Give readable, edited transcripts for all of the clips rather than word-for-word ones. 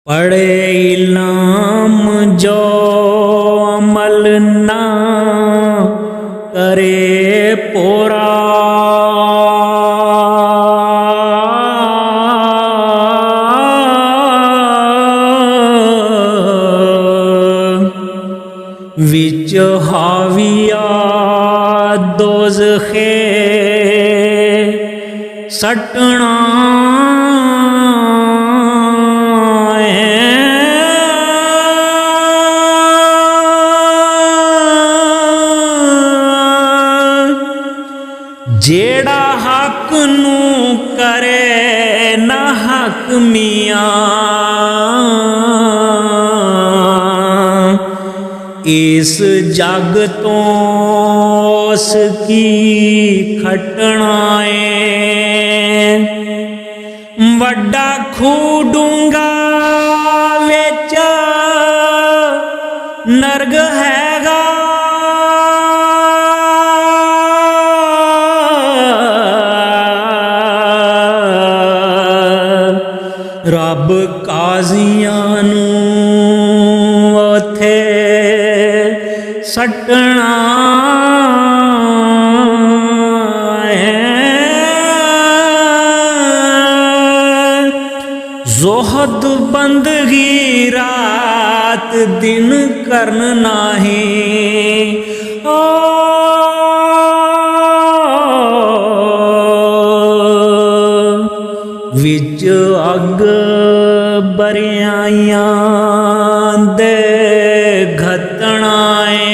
पढ़े इल्म जो अमल ना करे पोरा, विच हाविया दोज़खे सटना जेड़ा हक नू करे ना हक मियाँ, इस जग तो उसकी खटनाए। वड्डा खूह डूंगा विच नरग हैगा, रब काजियां नू ओथे सटना है। ज़ोहद बंदगी रात दिन करन नाही, विच अग बरियाइयां दे घतनाए।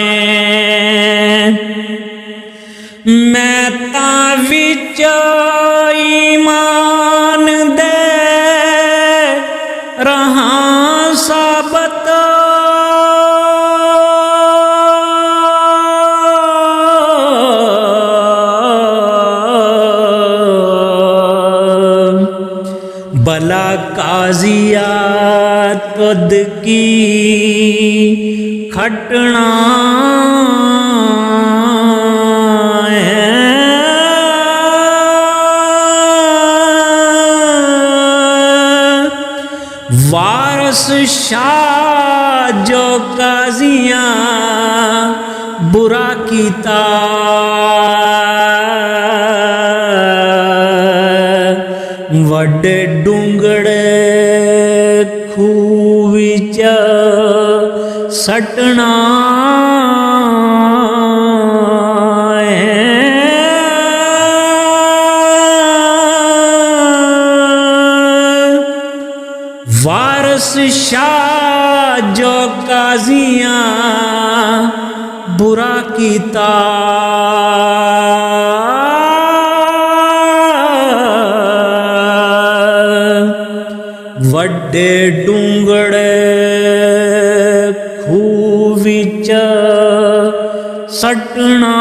मैं तां विच ईमान दे रहा साबत, भला काजिया तुद की खटना है। वारस शाह जो काजियां बुरा कीता, वड्डे डूंगड़े खूह विच सटना है। वारस शाह जो काजियां बुरा कीता, वड्डे डूंगड़े खूह विच सटना